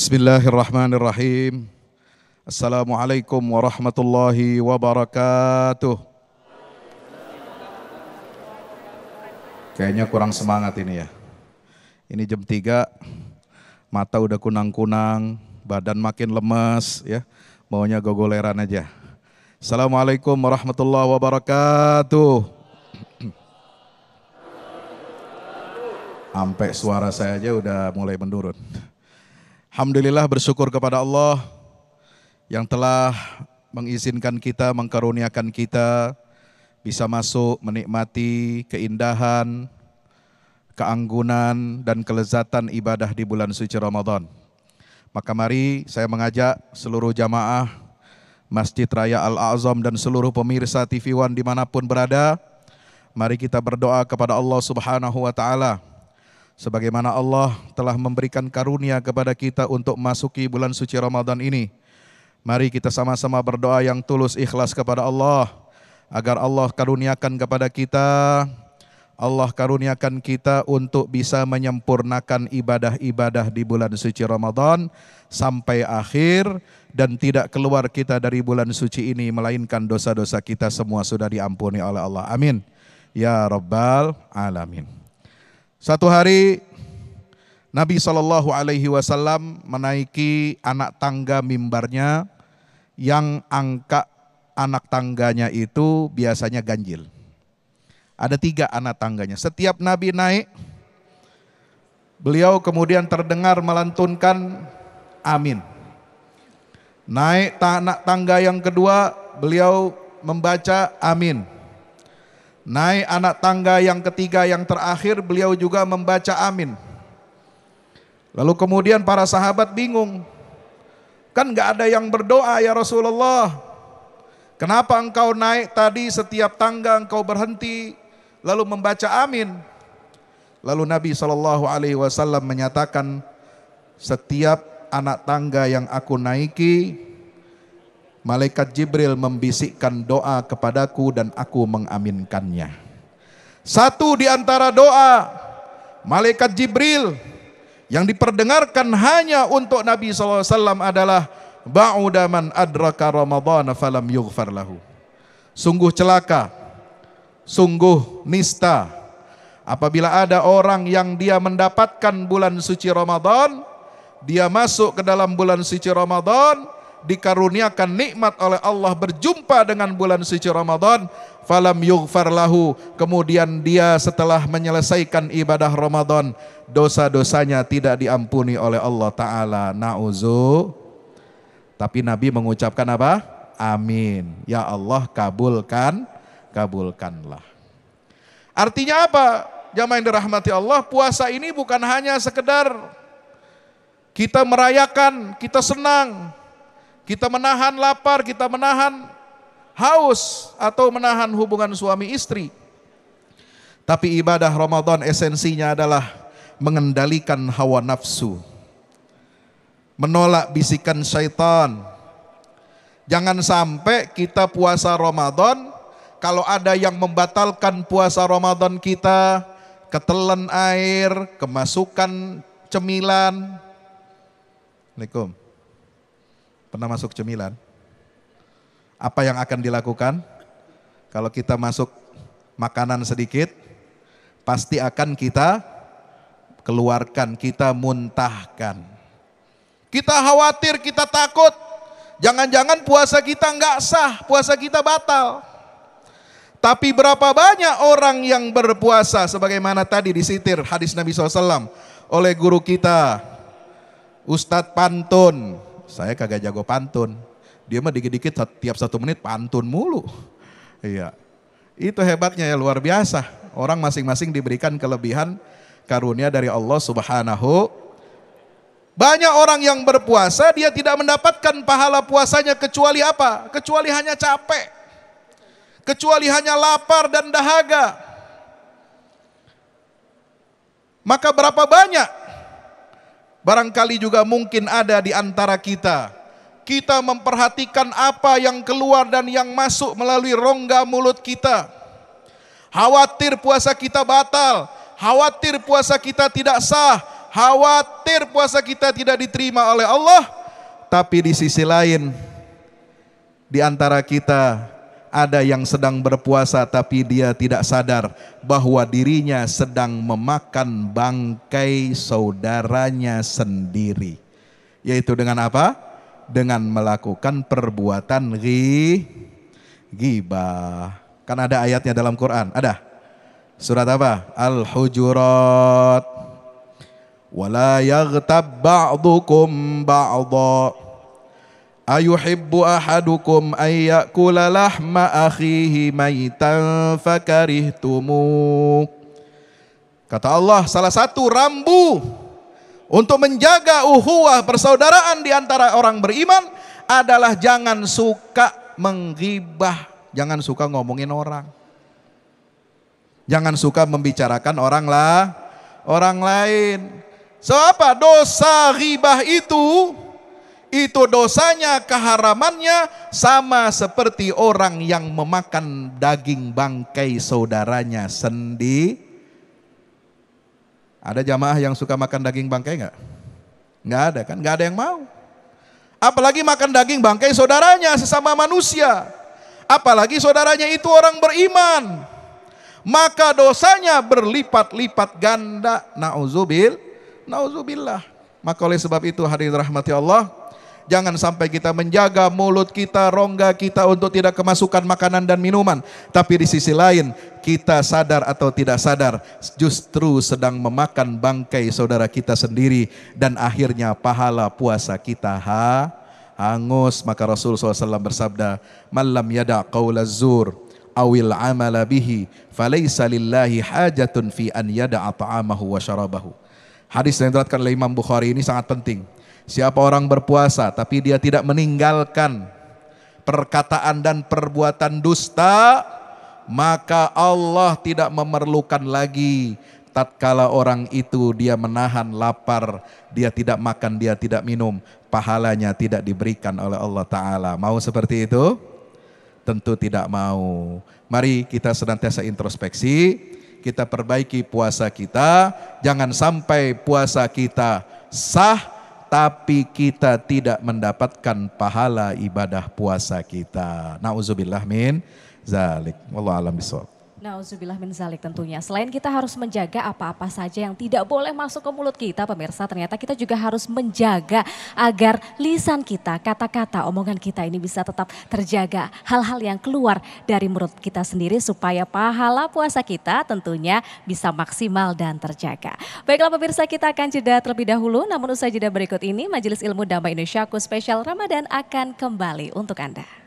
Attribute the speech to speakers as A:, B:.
A: Bismillahirrahmanirrahim. Assalamualaikum warahmatullahi wabarakatuh. Kayaknya kurang semangat ini ya. Ini jam 3, mata udah kunang-kunang, badan makin lemes ya. Maunya gogoleran aja. Assalamualaikum warahmatullahi wabarakatuh. Sampai suara saya aja udah mulai menurun. Alhamdulillah, bersyukur kepada Allah yang telah mengizinkan kita, mengkaruniakan kita bisa masuk menikmati keindahan, keanggunan dan kelezatan ibadah di bulan suci Ramadan. Maka mari saya mengajak seluruh jamaah Masjid Raya Al-A'zam dan seluruh pemirsa TV One dimanapun berada, mari kita berdoa kepada Allah Subhanahu wa Ta'ala. Sebagaimana Allah telah memberikan karunia kepada kita untuk masuki bulan suci Ramadan ini. Mari kita sama-sama berdoa yang tulus ikhlas kepada Allah, agar Allah karuniakan kepada kita, Allah karuniakan kita untuk bisa menyempurnakan ibadah-ibadah di bulan suci Ramadan sampai akhir, dan tidak keluar kita dari bulan suci ini melainkan dosa-dosa kita semua sudah diampuni oleh Allah. Amin. Ya Rabbal Alamin. Satu hari Nabi SAW menaiki anak tangga mimbarnya yang angka anak tangganya itu biasanya ganjil. Ada 3 anak tangganya. Setiap Nabi naik, beliau kemudian terdengar melantunkan amin. Naik anak tangga yang kedua, beliau membaca amin. Naik anak tangga yang ketiga yang terakhir, beliau juga membaca amin. Lalu kemudian para sahabat bingung, kan gak ada yang berdoa ya Rasulullah. Kenapa engkau naik tadi setiap tangga engkau berhenti lalu membaca amin? Lalu Nabi SAW menyatakan, setiap anak tangga yang aku naiki, Malaikat Jibril membisikkan doa kepadaku dan aku mengaminkannya. Satu di antara doa Malaikat Jibril yang diperdengarkan hanya untuk Nabi SAW adalah ba'uda man adraka Ramadhan falam yughfar lahu. Sungguh celaka, sungguh nista apabila ada orang yang dia mendapatkan bulan suci Ramadan, dia masuk ke dalam bulan suci Ramadan, dikaruniakan nikmat oleh Allah berjumpa dengan bulan suci Ramadan, falam yughfar lahu, kemudian dia setelah menyelesaikan ibadah Ramadan, dosa-dosanya tidak diampuni oleh Allah Ta'ala. Na'udzu. Tapi Nabi mengucapkan apa? Amin. Ya Allah, kabulkanlah. Artinya apa? Jamaah yang dirahmati Allah, puasa ini bukan hanya sekedar kita merayakan, kita senang, kita menahan lapar, kita menahan haus, atau menahan hubungan suami istri. Tapi ibadah Ramadan esensinya adalah mengendalikan hawa nafsu, menolak bisikan syaitan. Jangan sampai kita puasa Ramadan, kalau ada yang membatalkan puasa Ramadan kita, ketelan air, kemasukan cemilan. Assalamualaikum. Pernah masuk cemilan? Apa yang akan dilakukan? Kalau kita masuk makanan sedikit, pasti akan kita keluarkan, kita muntahkan. Kita khawatir, kita takut, jangan-jangan puasa kita nggak sah, puasa kita batal. Tapi berapa banyak orang yang berpuasa, sebagaimana tadi disitir hadis Nabi SAW oleh guru kita, Ustadz Pantun. Saya kagak jago pantun, dia mah dikit-dikit tiap 1 menit pantun mulu. Iya, itu hebatnya ya, luar biasa. Orang masing-masing diberikan kelebihan karunia dari Allah Subhanahu. Banyak orang yang berpuasa, dia tidak mendapatkan pahala puasanya kecuali apa? Kecuali hanya capek, kecuali hanya lapar dan dahaga. Maka berapa banyak, barangkali juga mungkin ada di antara kita, kita memperhatikan apa yang keluar dan yang masuk melalui rongga mulut kita. Khawatir puasa kita batal, khawatir puasa kita tidak sah, khawatir puasa kita tidak diterima oleh Allah, tapi di sisi lain di antara kita ada yang sedang berpuasa tapi dia tidak sadar bahwa dirinya sedang memakan bangkai saudaranya sendiri. Yaitu dengan apa? Dengan melakukan perbuatan ghibah. Kan ada ayatnya dalam Quran. Ada. Surat apa? Al-Hujurat. Wala yaghtab ba'dukum ba'dha. Ayuhibbu ahadukum ay ya'kula lahma akhihi maitan fakarihtumu. Kata Allah, salah satu rambu untuk menjaga ukhuwah persaudaraan di antara orang beriman adalah jangan suka menggibah, jangan suka ngomongin orang. Jangan suka membicarakan orang lain. So apa? Dosa ghibah itu dosanya, keharamannya sama seperti orang yang memakan daging bangkai saudaranya sendiri. Ada jamaah yang suka makan daging bangkai enggak? Enggak ada kan? Enggak ada yang mau. Apalagi makan daging bangkai saudaranya sesama manusia. Apalagi saudaranya itu orang beriman. Maka dosanya berlipat-lipat ganda. Nauzubillah. Maka oleh sebab itu hadirin rahmati Allah, jangan sampai kita menjaga mulut kita, rongga kita untuk tidak kemasukan makanan dan minuman. Tapi di sisi lain kita sadar atau tidak sadar justru sedang memakan bangkai saudara kita sendiri. Dan akhirnya pahala puasa kita hangus. Maka Rasul SAW bersabda, "Man lam yada' qawla zur awil amala bihi falaysa lillahi hajatun fi an yada'a ta'amahu wa syarabahu." Hadis yang diriwayatkan oleh Imam Bukhari ini sangat penting. Siapa orang berpuasa tapi dia tidak meninggalkan perkataan dan perbuatan dusta, maka Allah tidak memerlukan lagi tatkala orang itu dia menahan lapar, dia tidak makan, dia tidak minum, pahalanya tidak diberikan oleh Allah Ta'ala. Mau seperti itu? Tentu tidak mau. Mari kita senantiasa introspeksi, kita perbaiki puasa kita, jangan sampai puasa kita sah tapi kita tidak mendapatkan pahala ibadah puasa kita. Nauzubillah min zalik. Wallahu a'lam bishawab.
B: Nauzubillah min zalik tentunya. Selain kita harus menjaga apa-apa saja yang tidak boleh masuk ke mulut kita, pemirsa, ternyata kita juga harus menjaga agar lisan kita, kata-kata, omongan kita ini bisa tetap terjaga. Hal-hal yang keluar dari mulut kita sendiri supaya pahala puasa kita tentunya bisa maksimal dan terjaga. Baiklah pemirsa, kita akan jeda terlebih dahulu. Namun usai jeda berikut ini, Majelis Ilmu Damai Indonesiaku spesial Ramadan akan kembali untuk Anda.